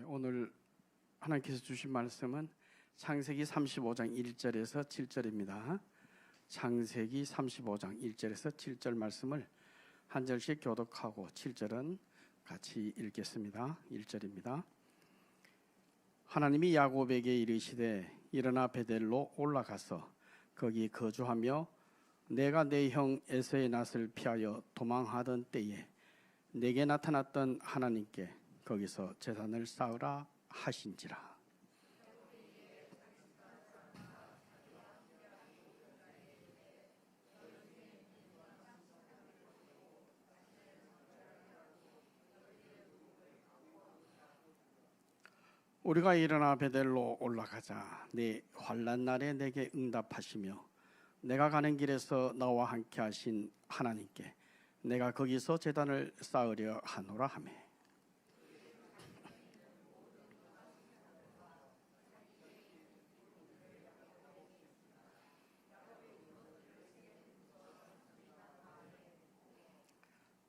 오늘 하나님께서 주신 말씀은 창세기 35장 1절에서 7절입니다. 창세기 35장 1절에서 7절 말씀을 한 절씩 교독하고 7절은 같이 읽겠습니다. 1절입니다. 하나님이 야곱에게 이르시되 일어나 베델로 올라가서 거기 거주하며 내가 내 형 에서의 낯을 피하여 도망하던 때에 내게 나타났던 하나님께 거기서 제단을 쌓으라 하신지라. 우리가 일어나 베델로 올라가자. 네 환난 날에 내게 응답하시며 내가 가는 길에서 나와 함께 하신 하나님께 내가 거기서 제단을 쌓으려 하노라 하매.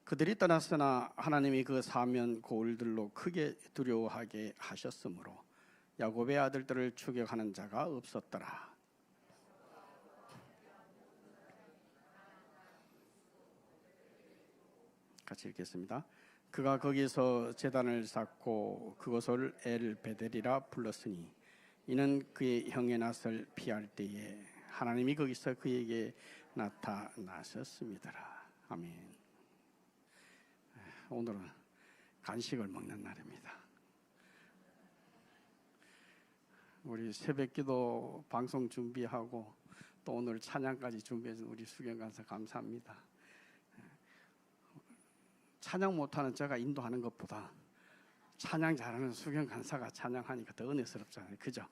그들이 떠났으나 하나님이 그 사면 고을들로 크게 두려워하게 하셨으므로 야곱의 아들들을 추격하는 자가 없었더라. 같이 읽겠습니다. 그가 거기서 제단을 쌓고 그것을 엘 베델이라 불렀으니 이는 그의 형의 낯을 피할 때에 하나님이 거기서 그에게 나타나셨습니다. 아멘. 오늘은 간식을 먹는 날입니다. 우리 새벽기도 방송 준비하고 또 오늘 찬양까지 준비해준 우리 수경 간사 감사합니다. 찬양 못하는 제가 인도하는 것보다 찬양 잘하는 수경 간사가 찬양하니까 더 은혜스럽잖아요. 그죠?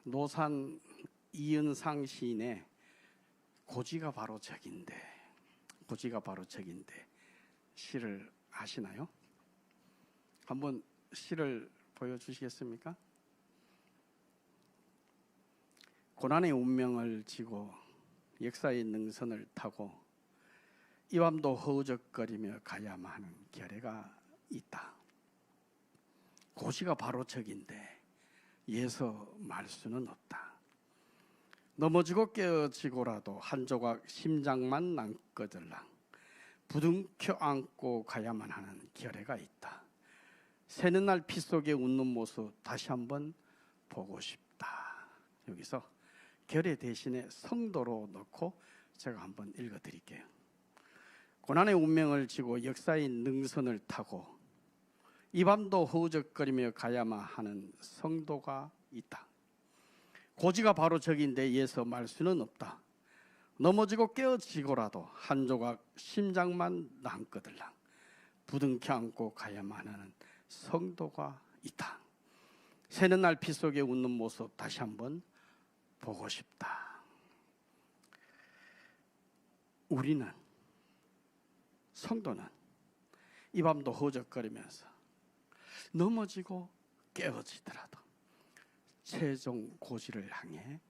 노산 이은상 시인의 고지가 바로 적인데 시를 아시나요? 한번 시를 보여주시겠습니까? 고난의 운명을 지고 역사의 능선을 타고 이 밤도 허우적거리며 가야만 하는 결례가 있다. 고지가 바로 적인데 예서 말 수는 없다. 넘어지고 깨어지고라도 한 조각 심장만 남거들랑 부둥켜 안고 가야만 하는 결례가 있다. 새는 날 피 속에 웃는 모습 다시 한번 보고 싶다. 여기서 결례 대신에 성도로 넣고 제가 한번 읽어드릴게요. 고난의 운명을 지고 역사의 능선을 타고 이 밤도 허우적거리며 가야만 하는 성도가 있다. 고지가 바로 적인데 예서 말 수는 없다. 넘어지고 깨어지고라도 한 조각 심장만 남거들랑 부둥켜 안고 가야만 하는 성도가 있다. 새는 날 피 속에 웃는 모습 다시 한번 보고 싶다. 우리는 성도는 이 밤도 허우적거리면서 넘어지고 깨어지더라도 최종 고지를 향해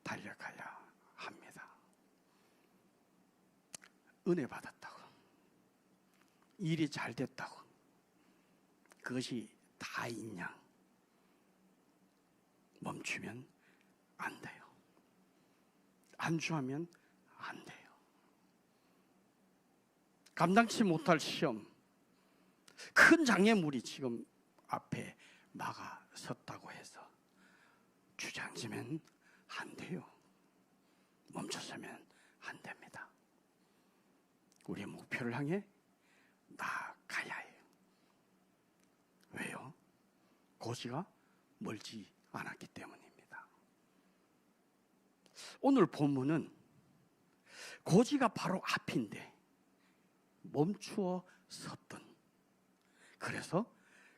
달려가야 합니다. 은혜 받았다고, 일이 잘 됐다고, 그것이 다인 양 멈추면 안 돼요. 안주하면 안 돼요. 감당치 못할 시험, 큰 장애물이 지금 앞에 막아섰다고 해서 주저앉으면 안 돼요. 멈춰서면 안 됩니다. 우리의 목표를 향해 나아가야 해요. 왜요? 고지가 멀지 않았기 때문입니다. 오늘 본문은 고지가 바로 앞인데 멈추어 섰던, 그래서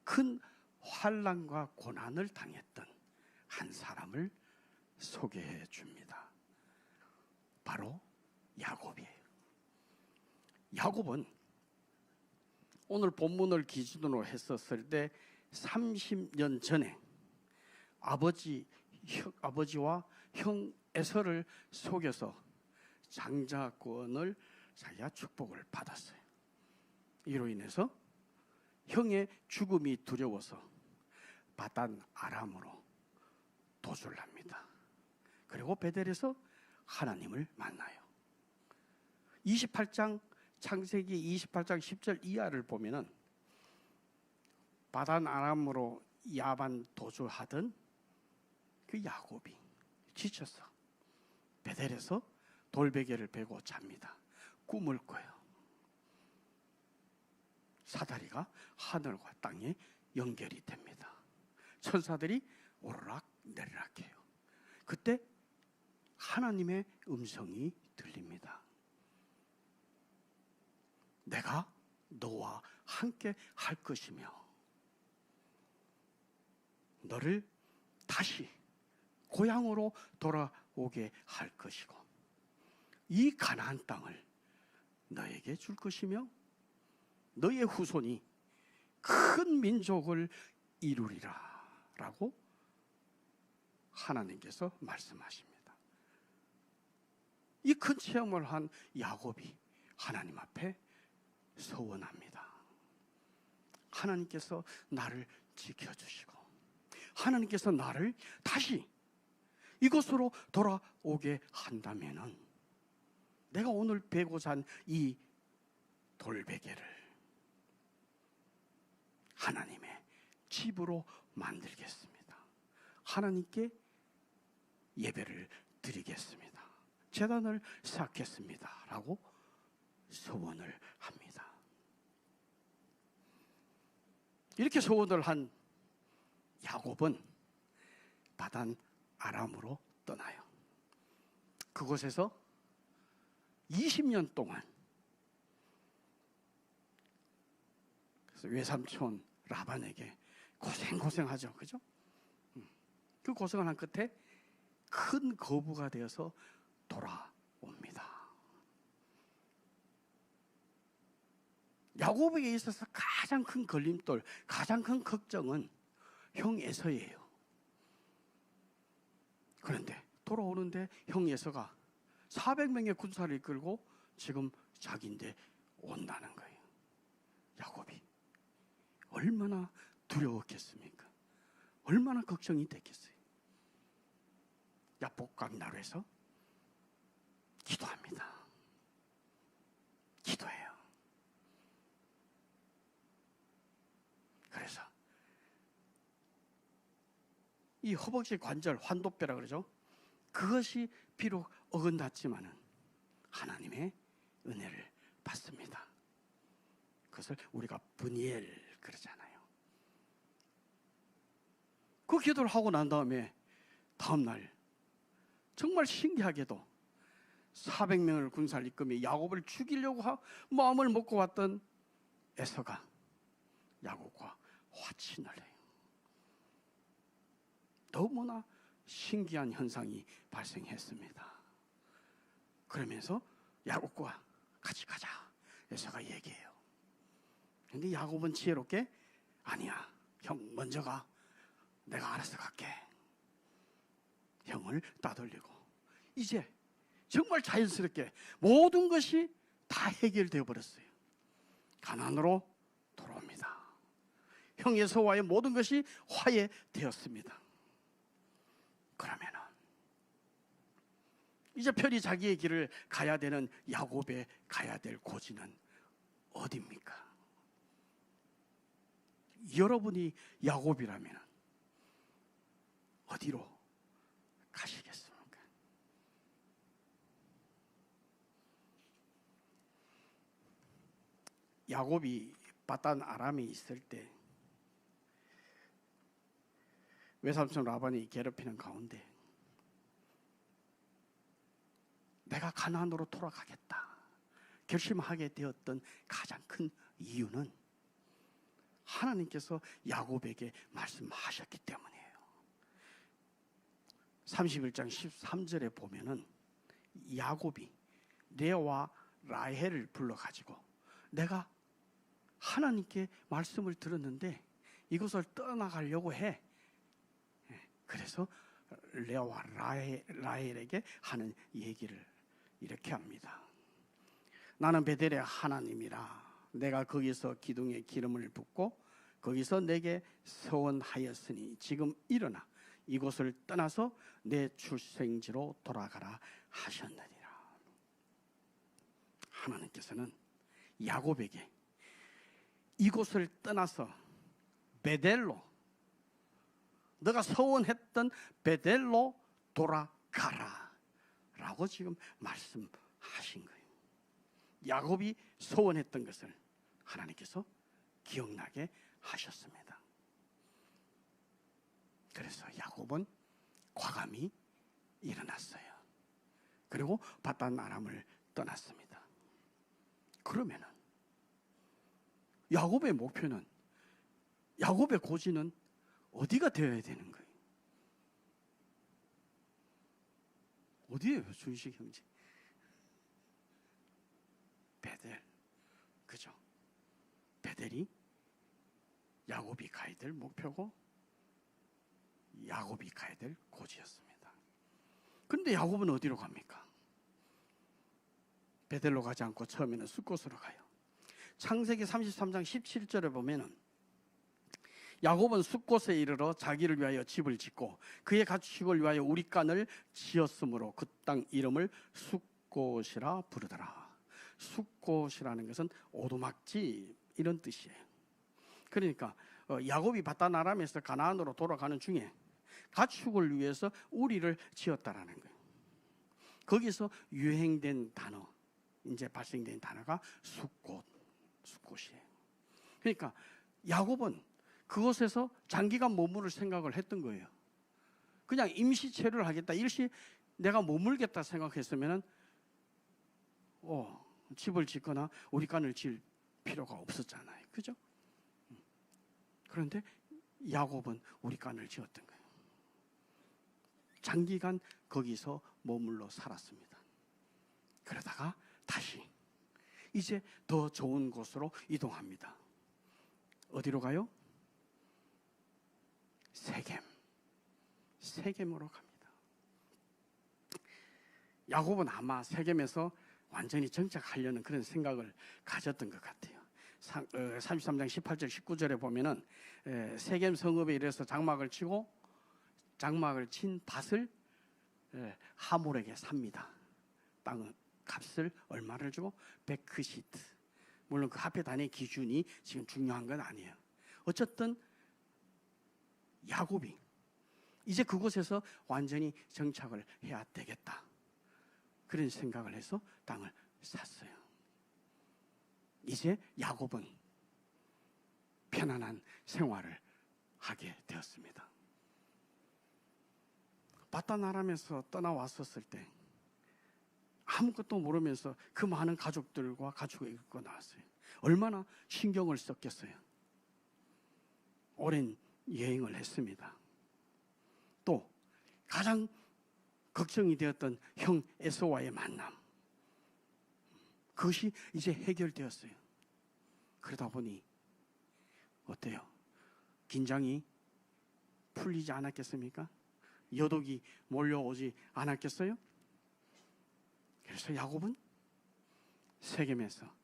큰 환난과 고난을 당했던 한 사람을 소개해 줍니다. 바로 야곱이에요. 야곱은 오늘 본문을 기준으로 했었을 때 30년 전에 아버지와 형 에서를 속여서 장자권을 자기가 축복을 받았어요. 이로 인해서 형의 죽음이 두려워서 바단 아람으로 도주를 합니다. 그리고 베델에서 하나님을 만나요. 28장 창세기 28장 10절 이하를 보면은 바단 아람으로 야반 도주하던 그 야곱이 지쳐서 베델에서 돌베개를 베고 잡니다. 꿈을 꿔요. 사다리가 하늘과 땅에 연결이 됩니다. 천사들이 오르락 내리락 해요. 그때 하나님의 음성이 들립니다. 내가 너와 함께 할 것이며 너를 다시 고향으로 돌아오게 할 것이고 이 가나안 땅을 너에게 줄 것이며 너의 후손이 큰 민족을 이루리라 라고 하나님께서 말씀하십니다. 이 큰 체험을 한 야곱이 하나님 앞에 서원합니다. 하나님께서 나를 지켜주시고 하나님께서 나를 다시 이곳으로 돌아오게 한다면은 내가 오늘 베고 잔 이 돌베개를 하나님의 집으로 만들겠습니다. 하나님께 예배를 드리겠습니다. 제단을 쌓겠습니다. 라고 소원을 합니다. 이렇게 소원을 한 야곱은 바단 아람으로 떠나요. 그곳에서 20년 동안 그래서 외삼촌 라반에게 고생하죠. 그죠? 그 고생을 한 끝에 큰 거부가 되어서 돌아옵니다. 야곱에게 있어서 가장 큰 걸림돌, 가장 큰 걱정은 형 에서예요. 그런데 돌아오는데 형 에서가 400명의 군사를 이끌고 지금 자기인데 온다는 거예요. 야곱이 얼마나 두려웠겠습니까? 얼마나 걱정이 됐겠어요. 야복강 나루에서 기도합니다. 기도해요. 그래서 이 허벅지 관절 환도뼈라 그러죠. 그것이 비록 어긋났지만은 하나님의 은혜를 받습니다. 그것을 우리가 브니엘 그러잖아요. 그 기도를 하고 난 다음에 다음 날 정말 신기하게도 400명을 군사를 이끌며 야곱을 죽이려고 마음을 먹고 왔던 에서가 야곱과 화친을 해요. 너무나 신기한 현상이 발생했습니다. 그러면서 야곱과 같이 가자 에서가 얘기해요. 근데 야곱은 지혜롭게 아니야, 형 먼저 가, 내가 알아서 갈게. 형을 따돌리고 이제 정말 자연스럽게 모든 것이 다 해결되어 버렸어요. 가나안으로 돌아옵니다. 형 에서와의 모든 것이 화해되었습니다. 그러면은 이제 편히 자기의 길을 가야 되는 야곱의 가야 될 고지는 어디입니까? 여러분이 야곱이라면 어디로 가시겠습니까? 야곱이 바단 아람에 있을 때 외삼촌 라반이 괴롭히는 가운데 내가 가나안으로 돌아가겠다 결심하게 되었던 가장 큰 이유는 하나님께서 야곱에게 말씀하셨기 때문이에요. 31장 13절에 보면은 야곱이 레아와 라헬을 불러가지고 내가 하나님께 말씀을 들었는데 이곳을 떠나가려고 해. 그래서 레아와 라헬에게 하는 얘기를 이렇게 합니다. 나는 베델의 하나님이라 내가 거기서 기둥에 기름을 붓고 거기서 내게 서원하였으니 지금 일어나 이곳을 떠나서 내 출생지로 돌아가라 하셨느니라. 하나님께서는 야곱에게 이곳을 떠나서 베델로, 너가 서원했던 베델로 돌아가라 라고 지금 말씀하신 거예요. 야곱이 소원했던 것을 하나님께서 기억나게 하셨습니다. 그래서 야곱은 과감히 일어났어요. 그리고 바단 아람을 떠났습니다. 그러면은 야곱의 목표는, 야곱의 고지는 어디가 되어야 되는 거예요? 어디예요, 준식 형제? 베델, 그죠? 베델이 야곱이 가야 될 목표고 야곱이 가야 될 고지였습니다. 그런데 야곱은 어디로 갑니까? 베델로 가지 않고 처음에는 숫곳으로 가요. 창세기 33장 17절에 보면은 야곱은 숫곳에 이르러 자기를 위하여 집을 짓고 그의 가축을 위하여 우리간을 지었으므로 그 땅 이름을 숫곳이라 부르더라. 숫곳이라는 것은 오두막집 이런 뜻이에요. 그러니까 야곱이 바단 아람에서 가나안으로 돌아가는 중에 가축을 위해서 우리를 지었다라는 거예요. 거기서 유행된 단어, 이제 발생된 단어가 숫곳이에요. 그러니까 야곱은 그곳에서 장기간 머무를 생각을 했던 거예요. 그냥 임시 체류를 하겠다, 일시 내가 머물겠다 생각했으면은 집을 짓거나 우리간을 지을 필요가 없었잖아요. 그죠? 그런데 야곱은 우리간을 지었던 거예요. 장기간 거기서 머물러 살았습니다. 그러다가 다시 이제 더 좋은 곳으로 이동합니다. 어디로 가요? 세겜으로 갑니다. 야곱은 아마 세겜에서 완전히 정착하려는 그런 생각을 가졌던 것 같아요. 33장 18절 19절에 보면은 세겜 성읍에 이래서 장막을 치고 장막을 친 밭을 하몰에게 삽니다. 땅은 값을 얼마를 주고? 100크시트. 물론 그 합해 단위 기준이 지금 중요한 건 아니에요. 어쨌든 야곱이 이제 그곳에서 완전히 정착을 해야 되겠다, 그런 생각을 해서 땅을 샀어요. 이제 야곱은 편안한 생활을 하게 되었습니다. 바단 아람에서 떠나왔었을 때 아무것도 모르면서 그 많은 가족들과 가축을 이끌고 나왔어요. 얼마나 신경을 썼겠어요. 오랜 여행을 했습니다. 또 가장 걱정이 되었던 형 에서와의 만남, 그것이 이제 해결되었어요. 그러다 보니 어때요? 긴장이 풀리지 않았겠습니까? 여독이 몰려오지 않았겠어요? 그래서 야곱은 세겜에서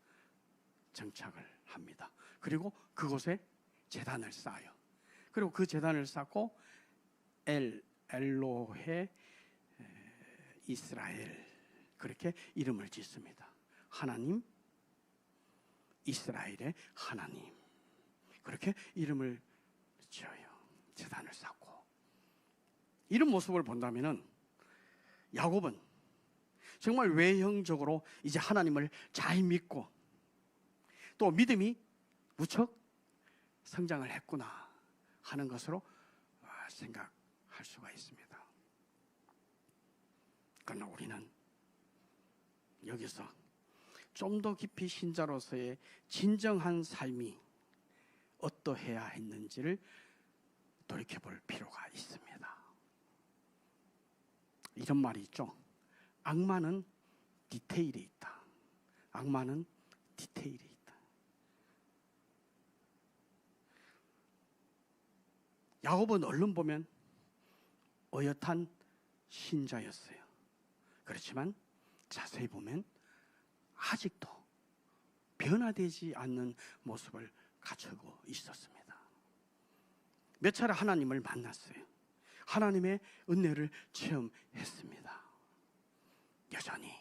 정착을 합니다. 그리고 그곳에 제단을 쌓아요. 그리고 그 제단을 쌓고 엘로헤 이스라엘, 그렇게 이름을 짓습니다. 하나님, 이스라엘의 하나님, 그렇게 이름을 지어요. 제단을 쌓고. 이런 모습을 본다면은 야곱은 정말 외형적으로 이제 하나님을 잘 믿고 또 믿음이 무척 성장을 했구나 하는 것으로 생각할 수가 있습니다. 그러나 우리는 여기서 좀 더 깊이 신자로서의 진정한 삶이 어떠해야 했는지를 돌이켜볼 필요가 있습니다. 이런 말이 있죠. 악마는 디테일에 있다. 악마는 디테일에 있다. 야곱은 얼른 보면 어엿한 신자였어요. 그렇지만 자세히 보면 아직도 변화되지 않는 모습을 갖추고 있었습니다. 몇 차례 하나님을 만났어요. 하나님의 은혜를 체험했습니다. 여전히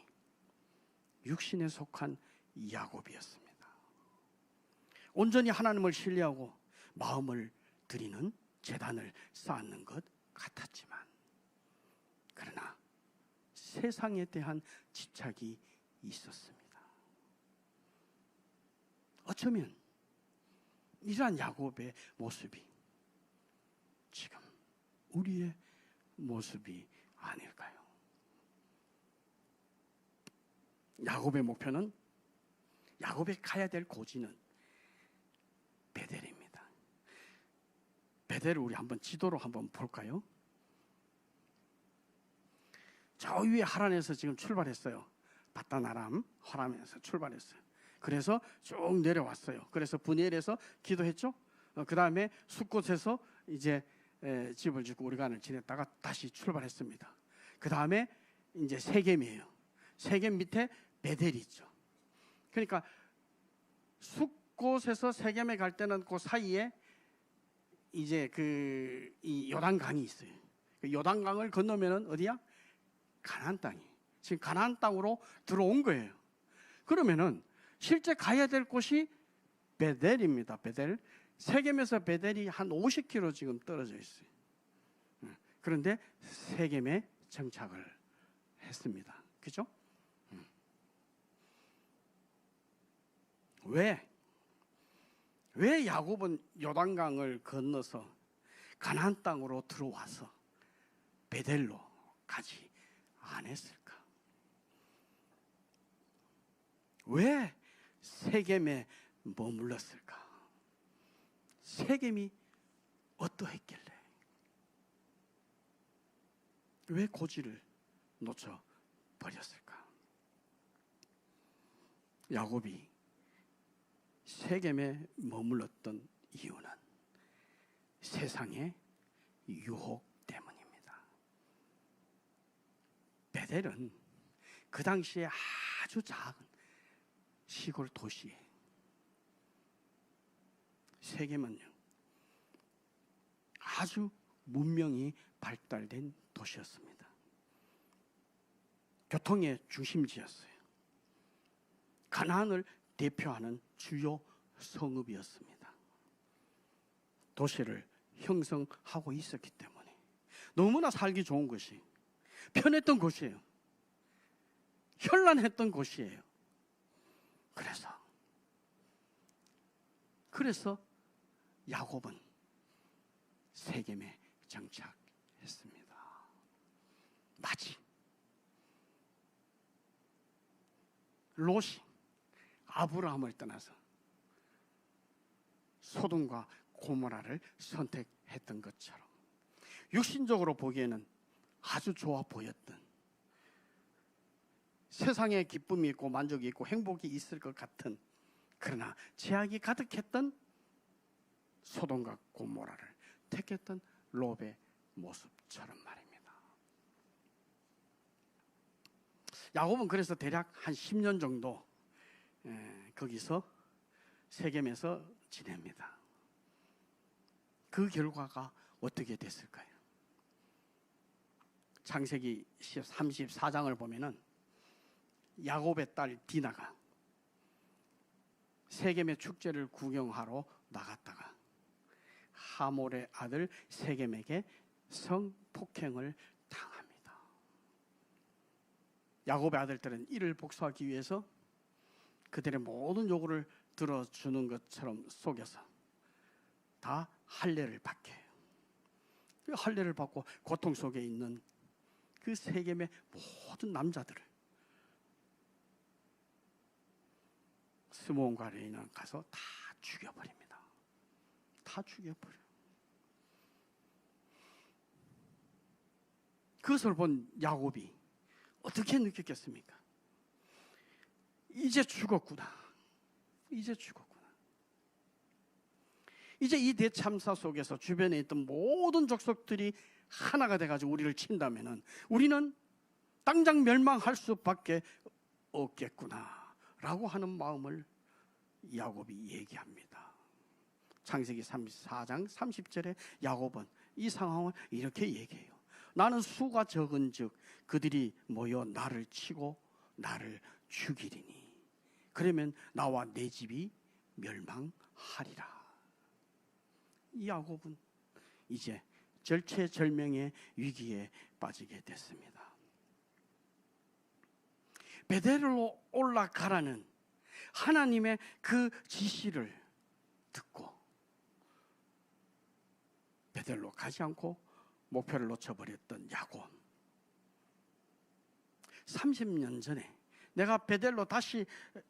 육신에 속한 야곱이었습니다. 온전히 하나님을 신뢰하고 마음을 드리는 제단을 쌓는 것 같았지만, 그러나 세상에 대한 집착이 있었습니다. 어쩌면 이러한 야곱의 모습이 지금 우리의 모습이 아닐까요? 야곱의 목표는, 야곱이 가야 될 고지는 베델입니다. 베델을 우리 한번 지도로 한번 볼까요? 저 위에 하란에서 지금 출발했어요. 바다나람 하란에서 출발했어요. 그래서 쭉 내려왔어요. 그래서 분이엘에서 기도했죠. 그 다음에 숫곳에서 이제 집을 짓고 우리간을 지냈다가 다시 출발했습니다. 그 다음에 이제 세겜이에요. 세겜 밑에 베델이 있죠. 그러니까 숫곳에서 세겜에 갈 때는 그 사이에 이제 이 요단강이 있어요. 그 요단강을 건너면은 어디야? 가나안 땅이. 지금 가나안 땅으로 들어온 거예요. 그러면은 실제 가야 될 곳이 베델입니다. 베델. 세겜에서 베델이 한 50km 지금 떨어져 있어요. 그런데 세겜에 정착을 했습니다. 그죠? 왜 야곱은 요단강을 건너서 가나안 땅으로 들어와서 베델로 가지 않았을까? 왜 세겜에 머물렀을까? 세겜이 어떠했길래? 왜 고지를 놓쳐버렸을까? 야곱이 세겜에 머물렀던 이유는 세상의 유혹 때문입니다. 베델은 그 당시에 아주 작은 시골 도시에, 세겜은요 아주 문명이 발달된 도시였습니다. 교통의 중심지였어요. 가나안을 대표하는 주요 성읍이었습니다. 도시를 형성하고 있었기 때문에 너무나 살기 좋은 곳이, 편했던 곳이에요. 현란했던 곳이에요. 그래서 야곱은 세겜에 정착했습니다. 마치 롯이 아브라함을 떠나서 소돔과 고모라를 선택했던 것처럼 육신적으로 보기에는 아주 좋아 보였던, 세상에 기쁨이 있고 만족이 있고 행복이 있을 것 같은, 그러나 죄악이 가득했던 소돔과 고모라를 택했던 롯의 모습처럼 말입니다. 야곱은 그래서 대략 한 10년 정도 거기서 세겜에서 지냅니다. 그 결과가 어떻게 됐을까요? 창세기 34장을 보면은 야곱의 딸 디나가 세겜의 축제를 구경하러 나갔다가 하몰의 아들 세겜에게 성폭행을 당합니다. 야곱의 아들들은 이를 복수하기 위해서 그들의 모든 요구를 들어주는 것처럼 속여서 다 할례를 받게 해요. 그 할례를 받고 고통 속에 있는 그 세겜의 모든 남자들을 스므온과 레이는 가서 다 죽여버립니다. 다 죽여버려요. 그것을 본 야곱이 어떻게 느꼈겠습니까? 이제 죽었구나. 이제 죽었구나. 이제 이 대참사 속에서 주변에 있던 모든 족속들이 하나가 돼가지고 우리를 친다면은 우리는 당장 멸망할 수밖에 없겠구나 라고 하는 마음을 야곱이 얘기합니다. 창세기 34장 30절에 야곱은 이 상황을 이렇게 얘기해요. 나는 수가 적은즉 그들이 모여 나를 치고 나를 죽이리니 그러면 나와 내 집이 멸망하리라. 이 야곱은 이제 절체절명의 위기에 빠지게 됐습니다. 베델로 올라가라는 하나님의 그 지시를 듣고 베델로 가지 않고 목표를 놓쳐버렸던 야곱. 30년 전에 내가 베델로 다시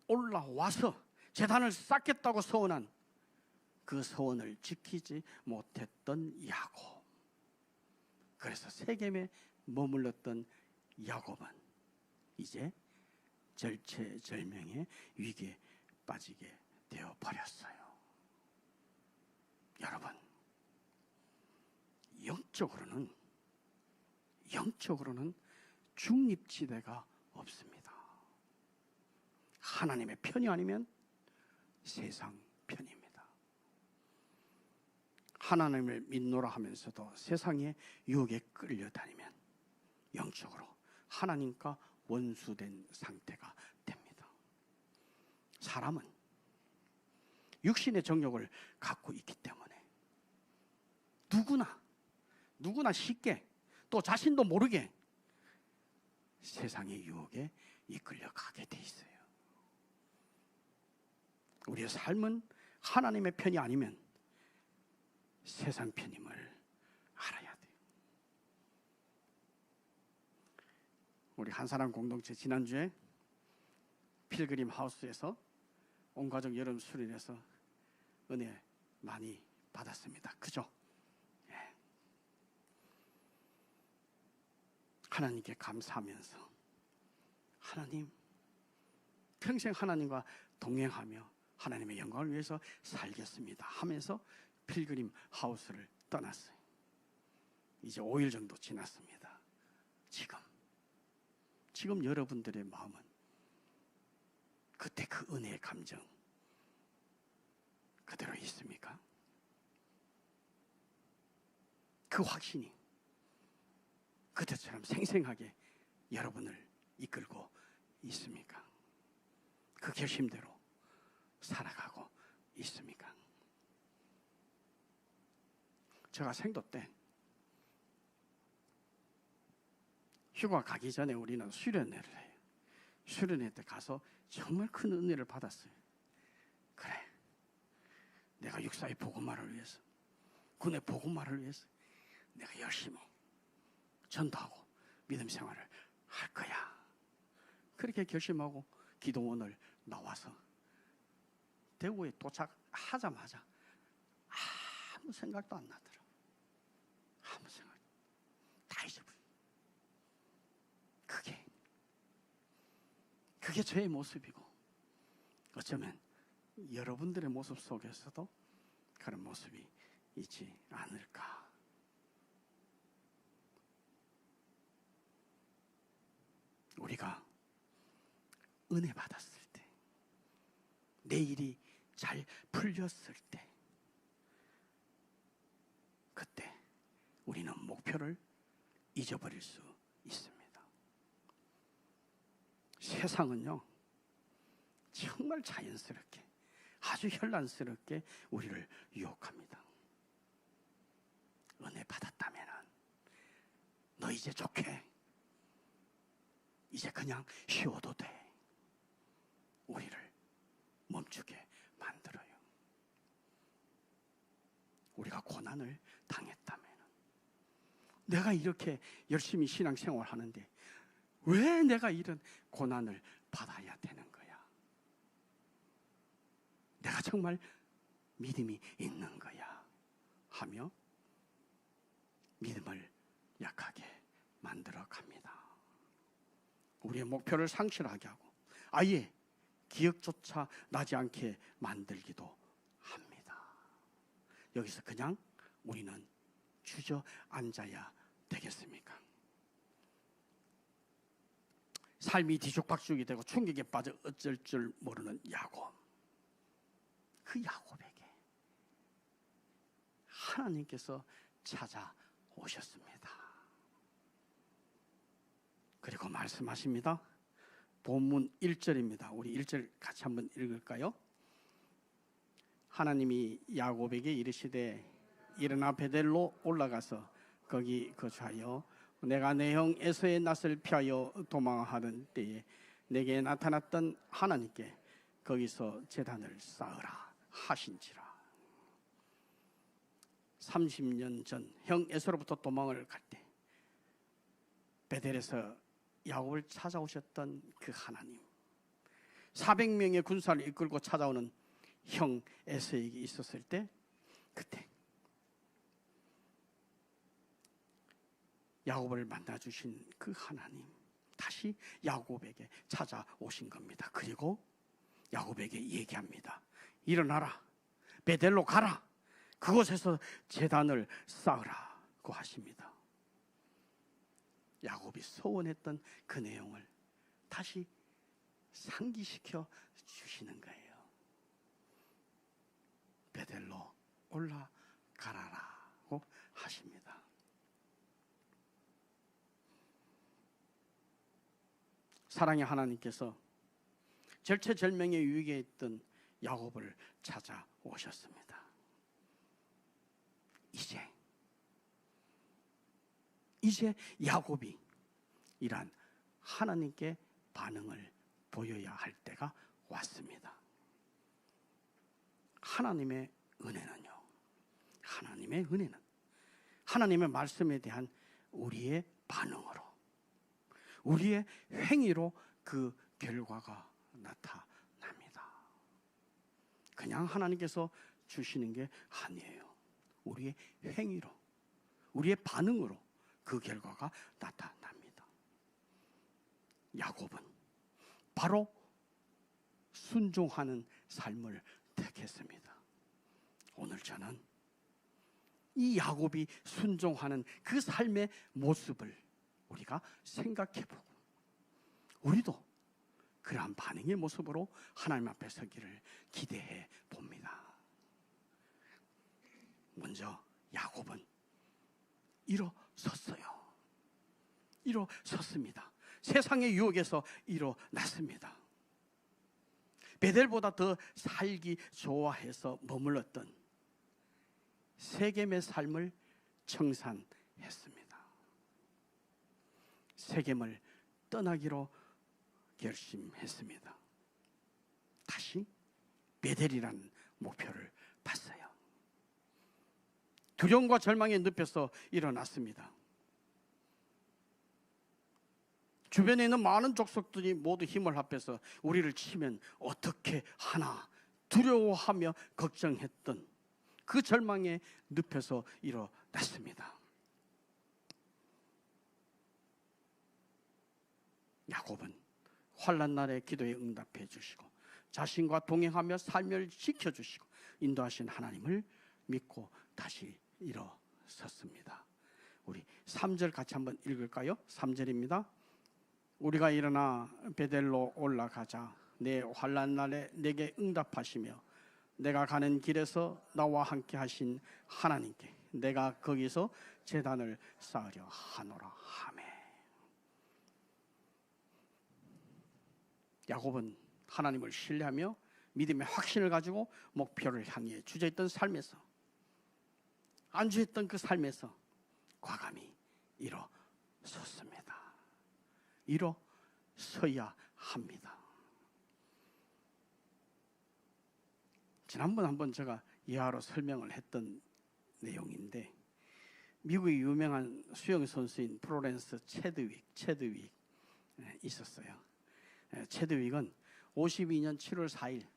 올라와서 제단을 쌓겠다고 서원한 그 서원을 지키지 못했던 야곱. 그래서 세겜에 머물렀던 야곱은 이제 절체절명의 위기에 빠지게 되어버렸어요. 여러분, 영적으로는 중립지대가 없습니다. 하나님의 편이 아니면 세상 편입니다. 하나님을 믿노라 하면서도 세상의 유혹에 끌려다니면 영적으로 하나님과 원수된 상태가 됩니다. 사람은 육신의 정욕을 갖고 있기 때문에 누구나 쉽게 또 자신도 모르게 세상의 유혹에 이끌려가게 돼 있어요. 우리의 삶은 하나님의 편이 아니면 세상 편임을 알아야 돼요. 우리 한사람 공동체 지난주에 필그림 하우스에서 온 가족 여름 수련해서 은혜 많이 받았습니다. 그죠? 예. 하나님께 감사하면서 하나님, 평생 하나님과 동행하며 하나님의 영광을 위해서 살겠습니다 하면서 필그림 하우스를 떠났어요. 이제 5일 정도 지났습니다. 지금 여러분들의 마음은 그때 그 은혜의 감정 그대로 있습니까? 그 확신이 그때처럼 생생하게 여러분을 이끌고 있습니까? 그 결심대로 살아가고 있습니까? 제가 생도 때 휴가 가기 전에 우리는 수련회를 해요. 수련회 때 가서 정말 큰 은혜를 받았어요. 그래, 내가 육사의 복음화를 위해서, 군의 복음화를 위해서 내가 열심히 전도하고 믿음 생활을 할 거야. 그렇게 결심하고 기도원을 나와서 대구에 도착하자마자 아무 생각도 안 나더라. 아무 생각 다 잊어버려. 그게 저의 모습이고 어쩌면 여러분들의 모습 속에서도 그런 모습이 있지 않을까. 우리가 은혜 받았을 때, 내 일이 잘 풀렸을 때, 그때 우리는 목표를 잊어버릴 수 있습니다. 세상은요, 정말 자연스럽게, 아주 현란스럽게 우리를 유혹합니다. 은혜 받았다면 너 이제 좋게, 이제 그냥 쉬어도 돼. 우리를 멈추게 만들어요. 우리가 고난을 당했다면, 내가 이렇게 열심히 신앙생활 하는데 왜 내가 이런 고난을 받아야 되는 거야? 내가 정말 믿음이 있는 거야? 하며 믿음을 약하게 만들어 갑니다. 우리의 목표를 상실하게 하고 아예 기억조차 나지 않게 만들기도 합니다. 여기서 그냥 우리는 주저앉아야 되겠습니까? 삶이 뒤죽박죽이 되고 충격에 빠져 어쩔 줄 모르는 야곱. 그 야곱에게 하나님께서 찾아오셨습니다. 그리고 말씀하십니다. 본문 1절입니다. 우리 1절 같이 한번 읽을까요? 하나님이 야곱에게 이르시되 일어나 베델로 올라가서 거기 거주하여 내가 내 형 에서의 낯을 피하여 도망하던 때에 내게 나타났던 하나님께 거기서 제단을 쌓으라 하신지라. 30년 전 형 에서로부터 도망을 갈 때 베델에서 야곱을 찾아오셨던 그 하나님, 400명의 군사를 이끌고 찾아오는 형 에서에게 있었을 때, 그때 야곱을 만나주신 그 하나님 다시 야곱에게 찾아오신 겁니다. 그리고 야곱에게 얘기합니다. 일어나라, 베델로 가라, 그곳에서 제단을 쌓으라고 하십니다. 야곱이 소원했던 그 내용을 다시 상기시켜 주시는 거예요. 베델로 올라가라라고 하십니다. 사랑의 하나님께서 절체절명의 위기에 있던 야곱을 찾아오셨습니다. 이제 야곱이 이란 하나님께 반응을 보여야 할 때가 왔습니다. 하나님의 은혜는 하나님의 말씀에 대한 우리의 반응으로, 우리의 행위로 그 결과가 나타납니다. 그냥 하나님께서 주시는 게 아니에요. 우리의 행위로, 우리의 반응으로 그 결과가 나타납니다. 야곱은 바로 순종하는 삶을 택했습니다. 오늘 저는 이 야곱이 순종하는 그 삶의 모습을 우리가 생각해보고 우리도 그러한 반응의 모습으로 하나님 앞에 서기를 기대해 봅니다. 먼저 야곱은 일어섰습니다. 세상의 유혹에서 일어났습니다. 베델보다 더 살기 좋아해서 머물렀던 세겜의 삶을 청산했습니다. 세겜을 떠나기로 결심했습니다. 다시 베델이라는 목표를 봤어요. 두려움과 절망의 늪에서 일어났습니다. 주변에 있는 많은 족속들이 모두 힘을 합해서 우리를 치면 어떻게 하나 두려워하며 걱정했던 그 절망의 늪에서 일어났습니다. 야곱은 환난 날에 기도에 응답해 주시고 자신과 동행하며 삶을 지켜주시고 인도하신 하나님을 믿고 다시 일어섰습니다. 우리 3절 같이 한번 읽을까요? 3절입니다. 우리가 일어나 베델로 올라가자. 내 환난 날에 내게 응답하시며 내가 가는 길에서 나와 함께 하신 하나님께 내가 거기서 제단을 쌓으려 하노라 하매. 야곱은 하나님을 신뢰하며 믿음의 확신을 가지고 목표를 향해 주저했던 삶에서, 안주했던 그 삶에서 과감히 일어섰습니다. 일어서야 합니다. 지난번 한번 제가 예화로 설명을 했던 내용인데, 미국의 유명한 수영 선수인 플로렌스 체드윅 있었어요. 체드윅은 52년 7월 4일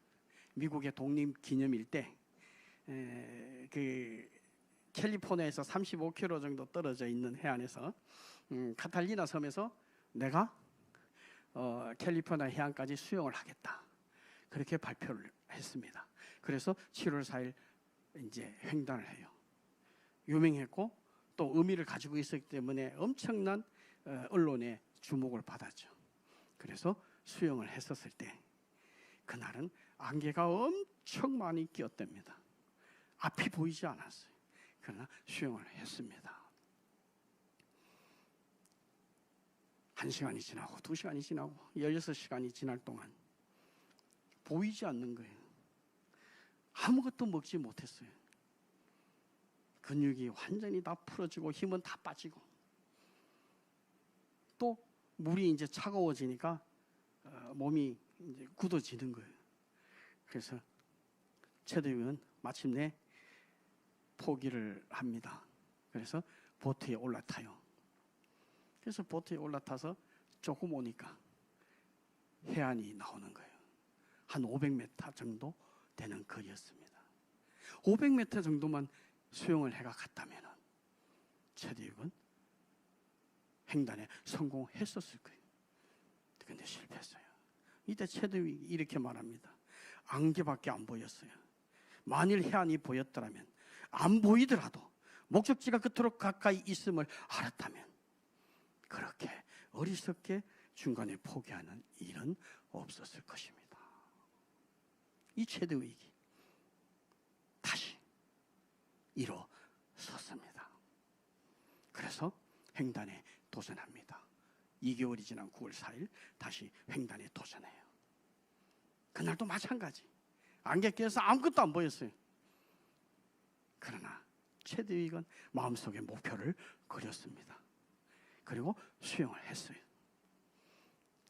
미국의 독립기념일 때 그 캘리포니아에서 35km 정도 떨어져 있는 해안에서 카탈리나 섬에서 내가 캘리포니아 해안까지 수영을 하겠다, 그렇게 발표를 했습니다. 그래서 7월 4일 이제 횡단을 해요. 유명했고 또 의미를 가지고 있었기 때문에 엄청난 언론의 주목을 받았죠. 그래서 수영을 했었을 때 그날은 안개가 엄청 많이 끼었답니다. 앞이 보이지 않았어요. 그러나 수영을 했습니다. 1시간이 지나고 2시간이 지나고 16시간이 지날 동안 보이지 않는 거예요. 아무것도 먹지 못했어요. 근육이 완전히 다 풀어지고 힘은 다 빠지고, 또 물이 이제 차가워지니까 몸이 이제 굳어지는 거예요. 그래서 최대위는 마침내 포기를 합니다. 그래서 보트에 올라타요. 그래서 보트에 올라타서 조금 오니까 해안이 나오는 거예요. 한 500m 정도 되는 거리였습니다. 500m 정도만 수영을 해가 갔다면 최대육은 횡단에 성공했었을 거예요. 그런데 실패했어요. 이때 최대육이 이렇게 말합니다. 안개밖에 안 보였어요. 만일 해안이 보였더라면, 안 보이더라도 목적지가 그토록 가까이 있음을 알았다면 그렇게 어리석게 중간에 포기하는 일은 없었을 것입니다. 이 최대위기 다시 일어섰습니다. 그래서 횡단에 도전합니다. 2개월이 지난 9월 4일 다시 횡단에 도전해요. 그날도 마찬가지. 안개 껴서 아무것도 안 보였어요. 그러나 최대위건 마음속에 목표를 그렸습니다. 그리고 수영을 했어요.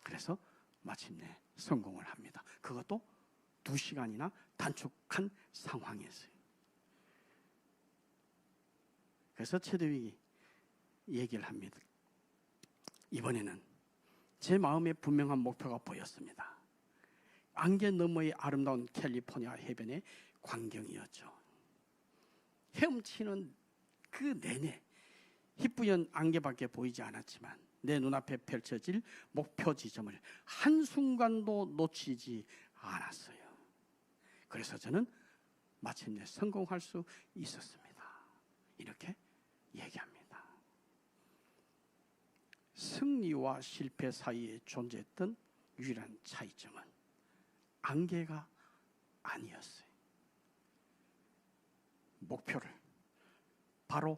그래서 마침내 성공을 합니다. 그것도 2시간이나 단축한 상황이었어요. 그래서 최대위기 얘기를 합니다. 이번에는 제 마음에 분명한 목표가 보였습니다. 안개 너머의 아름다운 캘리포니아 해변의 광경이었죠. 헤엄치는 그 내내 희뿌연 안개밖에 보이지 않았지만 내 눈앞에 펼쳐질 목표 지점을 한순간도 놓치지 않았어요. 그래서 저는 마침내 성공할 수 있었습니다. 이렇게 얘기합니다. 승리와 실패 사이에 존재했던 유일한 차이점은 안개가 아니었어요. 목표를 바로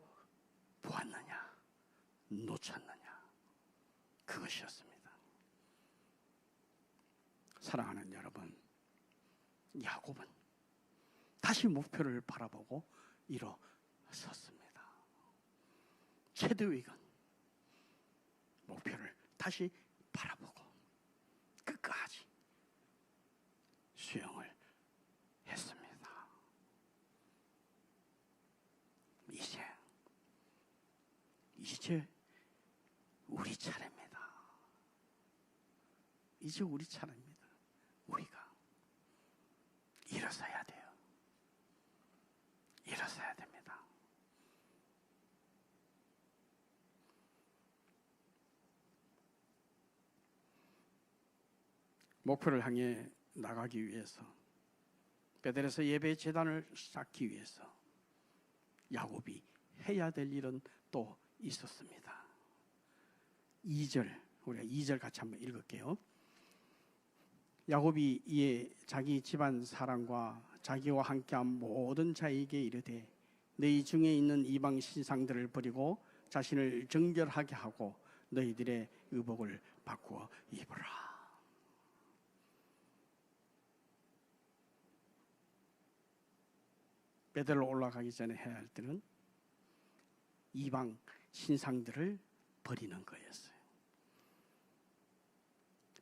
보았느냐, 놓쳤느냐, 그것이었습니다. 사랑하는 여러분, 야곱은 다시 목표를 바라보고 일어섰습니다. 최대위건 목표를 다시 바라보고 끝까지 수영을 했습니다. 이제 우리 차례입니다. 이제 우리 차례입니다. 우리가 일어서야 돼요. 일어서야 됩니다. 목표를 향해 나가기 위해서, 베델에서 예배 재단을 쌓기 위해서 야곱이 해야 될 일은 또 있었습니다. 2절, 우리가 2절 같이 한번 읽을게요. 야곱이 이에 자기 집안 사람과 자기와 함께한 모든 자에게 이르되 너희 중에 있는 이방 신상들을 버리고 자신을 정결하게 하고 너희들의 의복을 바꾸어 입으라. 베델로 올라가기 전에 해야 할 때는 이방 신상들을 버리는 거였어요.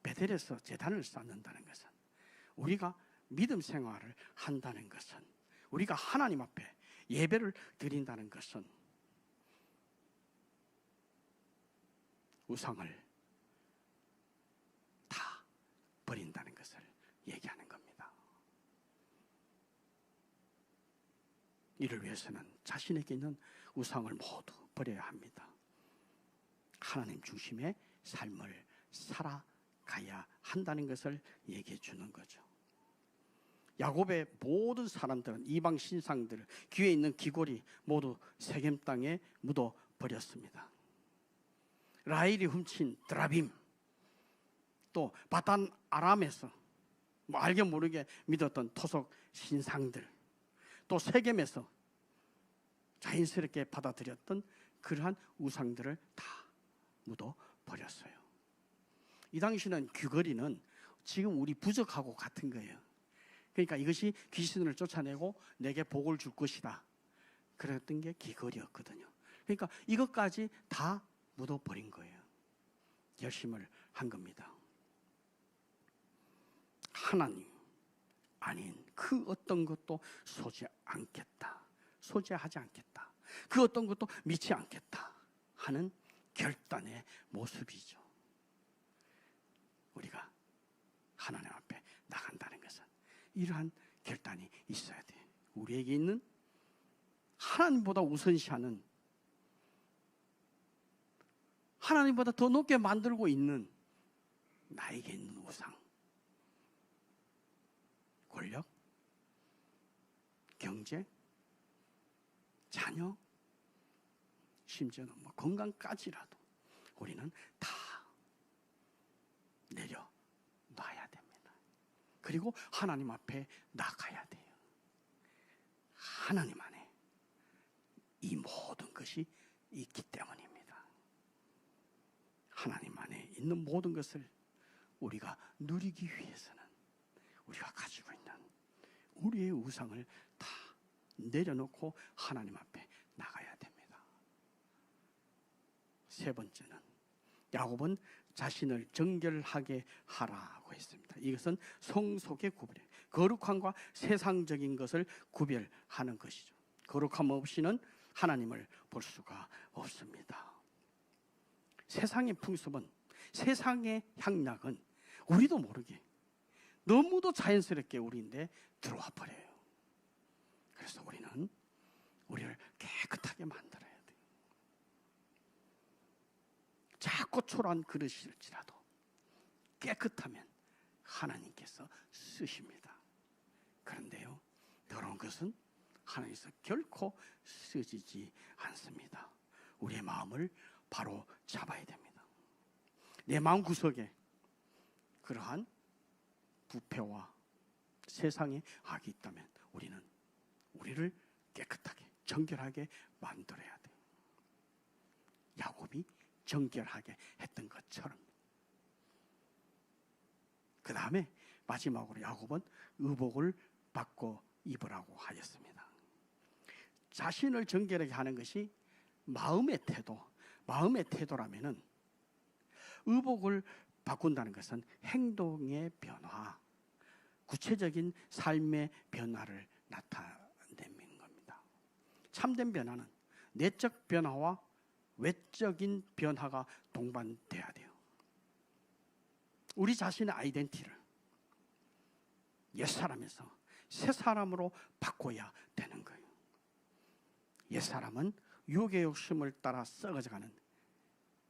베델에서 제단을 쌓는다는 것은, 우리가 믿음 생활을 한다는 것은, 우리가 하나님 앞에 예배를 드린다는 것은 우상을 다 버린다는 것을 얘기하는 겁니다. 이를 위해서는 자신에게 있는 우상을 모두 버려야 합니다. 하나님 중심의 삶을 살아가야 한다는 것을 얘기해 주는 거죠. 야곱의 모든 사람들은 이방 신상들, 귀에 있는 귀걸이 모두 세겜 땅에 묻어 버렸습니다. 라헬이 훔친 드라빔, 또 바단 아람에서 뭐 알게 모르게 믿었던 토속 신상들, 또 세겜에서 자연스럽게 받아들였던 그러한 우상들을 다 묻어버렸어요. 이 당시는 귀걸이는 지금 우리 부적하고 같은 거예요. 그러니까 이것이 귀신을 쫓아내고 내게 복을 줄 것이다, 그랬던 게 귀걸이였거든요. 그러니까 이것까지 다 묻어버린 거예요. 결심을 한 겁니다. 하나님 아닌 그 어떤 것도 소지하지 않겠다, 그 어떤 것도 믿지 않겠다 하는 결단의 모습이죠. 우리가 하나님 앞에 나간다는 것은 이러한 결단이 있어야 돼요. 우리에게 있는 하나님보다 우선시하는, 하나님보다 더 높게 만들고 있는 나에게 있는 우상, 권력, 경제, 자녀, 심지어는 뭐 건강까지라도 우리는 다 내려놔야 됩니다. 그리고 하나님 앞에 나가야 돼요. 하나님 안에 이 모든 것이 있기 때문입니다. 하나님 안에 있는 모든 것을 우리가 누리기 위해서는 우리가 가지고 있는 우리의 우상을 다 내려놓고 하나님 앞에 나가야 됩니다. 세 번째는 야곱은 자신을 정결하게 하라고 했습니다. 이것은 성속의 구별이에요. 거룩함과 세상적인 것을 구별하는 것이죠. 거룩함 없이는 하나님을 볼 수가 없습니다. 세상의 풍습은, 세상의 향락은 우리도 모르게 너무도 자연스럽게 우리인데 들어와 버려요. 그래서 우리는 우리를 깨끗하게 만들어야 돼요. 작고 초라한 그릇일지라도 깨끗하면 하나님께서 쓰십니다. 그런데요, 더러운 것은 하나님께서 결코 쓰시지 않습니다. 우리의 마음을 바로 잡아야 됩니다. 내 마음 구석에 그러한 부패와 세상의 악이 있다면 우리는 우리를 깨끗하게 정결하게 만들어야 돼요. 야곱이 정결하게 했던 것처럼. 그 다음에 마지막으로 야곱은 의복을 바꿔 입으라고 하였습니다. 자신을 정결하게 하는 것이 마음의 태도라면은 의복을 바꾼다는 것은 행동의 변화, 구체적인 삶의 변화를 나타내는 겁니다. 참된 변화는 내적 변화와 외적인 변화가 동반돼야 돼요. 우리 자신의 아이덴티티를 옛사람에서 새사람으로 바꿔야 되는 거예요. 옛사람은 육의 욕심을 따라 썩어져가는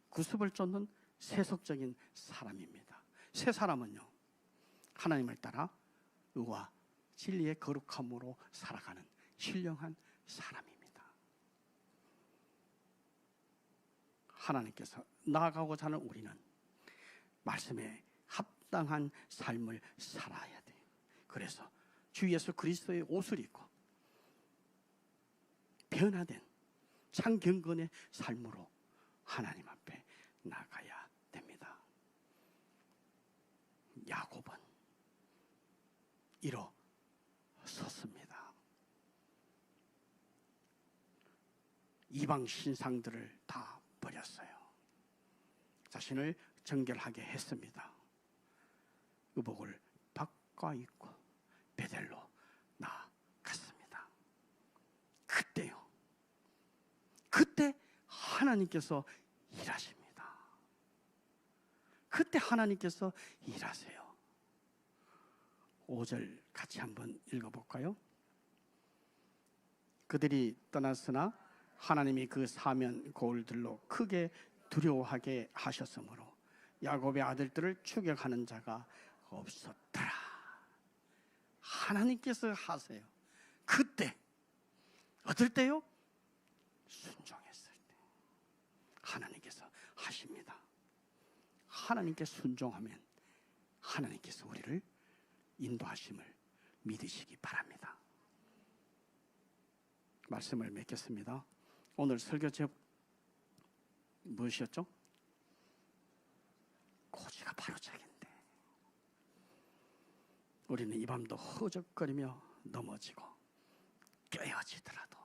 구습을 쫓는 세속적인 사람입니다. 새사람은요, 하나님을 따라 의와 진리의 거룩함으로 살아가는 신령한 사람입니다. 하나님께서 나아가고자 하는 우리는 말씀에 합당한 삶을 살아야 돼요. 그래서 주 예수 그리스도의 옷을 입고 변화된 창경건의 삶으로 하나님 앞에 나가야 됩니다. 야곱은 일어섰습니다. 이방 신상들을 다 버렸어요. 자신을 정결하게 했습니다. 의복을 바꿔 입고 베델로 나갔습니다. 그때 하나님께서 일하십니다. 그때 하나님께서 일하세요. 5절 같이 한번 읽어볼까요? 그들이 떠났으나 하나님이 그 사면 고을들로 크게 두려워하게 하셨으므로 야곱의 아들들을 추격하는 자가 없었더라. 하나님께서 하세요. 그때, 어떨 때요? 순종했을 때 하나님께서 하십니다. 하나님께 순종하면 하나님께서 우리를 인도하심을 믿으시기 바랍니다. 말씀을 맺겠습니다. 오늘 설교 제목 무엇이었죠? 고지가 바로 자기인데 우리는 이 밤도 허적거리며 넘어지고 깨어지더라도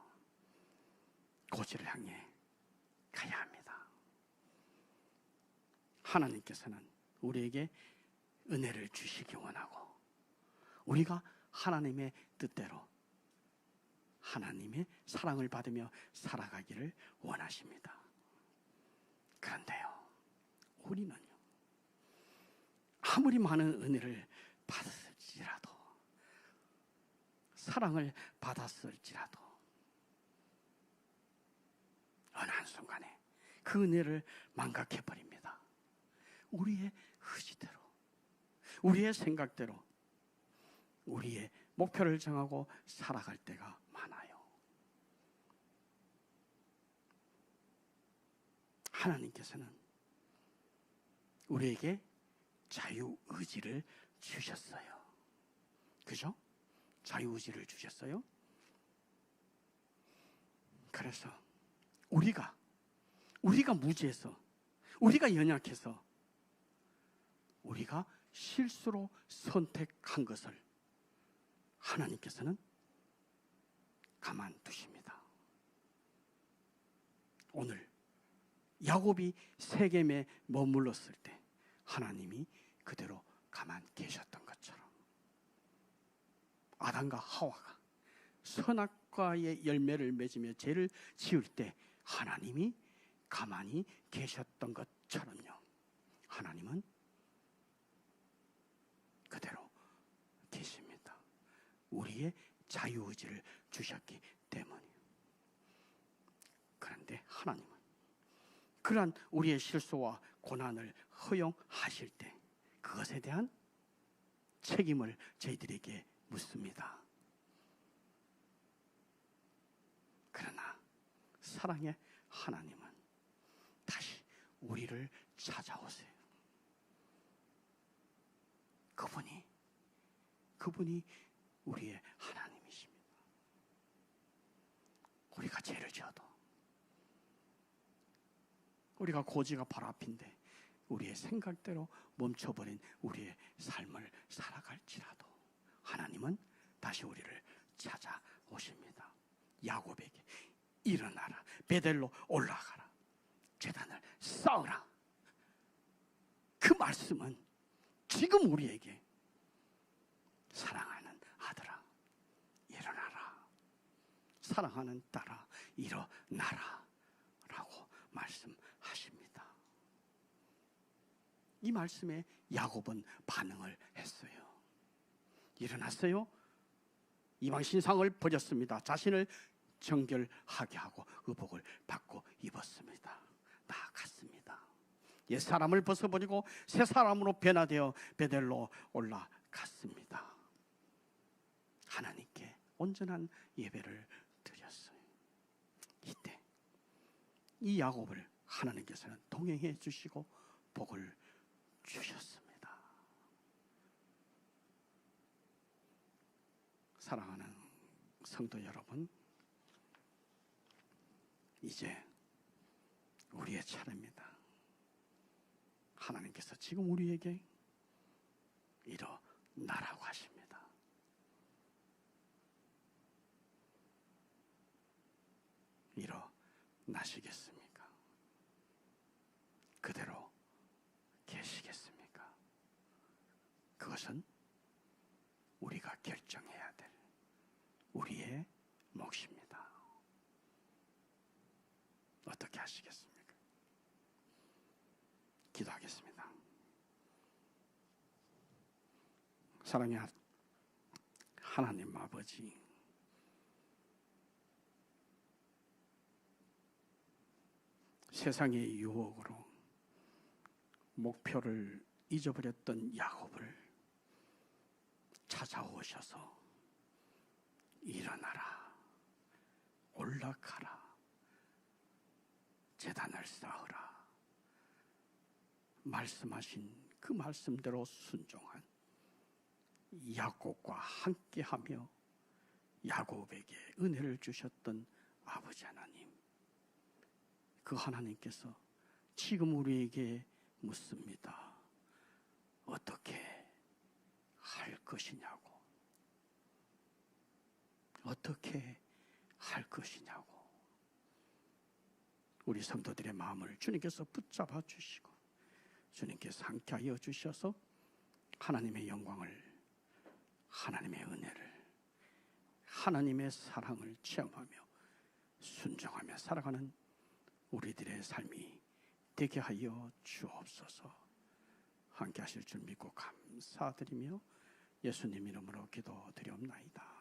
고지를 향해 가야 합니다. 하나님께서는 우리에게 은혜를 주시기 원하고 우리가 하나님의 뜻대로 하나님의 사랑을 받으며 살아가기를 원하십니다. 그런데요, 우리는요, 아무리 많은 은혜를 받았을지라도 사랑을 받았을지라도 어느 한순간에 그 은혜를 망각해버립니다. 우리의 의지대로, 우리의 생각대로 우리의 목표를 정하고 살아갈 때가 많아요. 하나님께서는 우리에게 자유의지를 주셨어요. 그죠? 자유의지를 주셨어요. 그래서 우리가 무지해서, 우리가 연약해서, 우리가 실수로 선택한 것을 하나님께서는 가만두십니다. 오늘 야곱이 세겜에 머물렀을 때 하나님이 그대로 가만 계셨던 것처럼 아담과 하와가 선악과의 열매를 맺으며 죄를 지을 때 하나님이 가만히 계셨던 것처럼요, 하나님은 그대로 계십니다. 우리의 자유의지를 주셨기 때문이에요. 그런데 하나님은 그러한 우리의 실수와 고난을 허용하실 때 그것에 대한 책임을 저희들에게 묻습니다. 그러나 사랑의 하나님은 다시 우리를 찾아오세요. 그분이 우리의 하나님이십니다. 우리가 죄를 지어도, 우리가 고지가 바로 앞인데 우리의 생각대로 멈춰버린 우리의 삶을 살아갈지라도 하나님은 다시 우리를 찾아오십니다. 야곱에게 일어나라, 베델로 올라가라, 제단을 쌓으라. 그 말씀은 지금 우리에게 사랑하는 아들아 일어나라, 사랑하는 딸아 일어나라 라고 말씀하십니다. 이 말씀에 야곱은 반응을 했어요. 일어났어요. 이방 신상을 버렸습니다. 자신을 정결하게 하고 의복을 받고 입었습니다. 나아갔습니다. 옛 사람을 벗어버리고 새 사람으로 변화되어 베델로 올라갔습니다. 하나님께 온전한 예배를 드렸어요. 이때 이 야곱을 하나님께서는 동행해 주시고 복을 주셨습니다. 사랑하는 성도 여러분, 이제 우리의 차례입니다. 하나님께서 지금 우리에게 일어나라고 하십니다. 일어나시겠습니까? 그대로 계시겠습니까? 그것은 우리가 결정해야 될 우리의 몫입니다. 어떻게 하시겠습니까? 기도하겠습니다. 사랑의 하나님 아버지, 세상의 유혹으로 목표를 잊어버렸던 야곱을 찾아오셔서 일어나라, 올라가라, 제단을 쌓으라 말씀하신 그 말씀대로 순종한 야곱과 함께하며 야곱에게 은혜를 주셨던 아버지 하나님, 그 하나님께서 지금 우리에게 묻습니다. 어떻게 할 것이냐고. 어떻게 할 것이냐고. 우리 성도들의 마음을 주님께서 붙잡아 주시고 주님께서 함께하여 주셔서 하나님의 영광을, 하나님의 은혜를, 하나님의 사랑을 체험하며 순종하며 살아가는 우리들의 삶이 되게 하여 주옵소서. 함께 하실 줄 믿고 감사드리며 예수님 이름으로 기도드리옵나이다.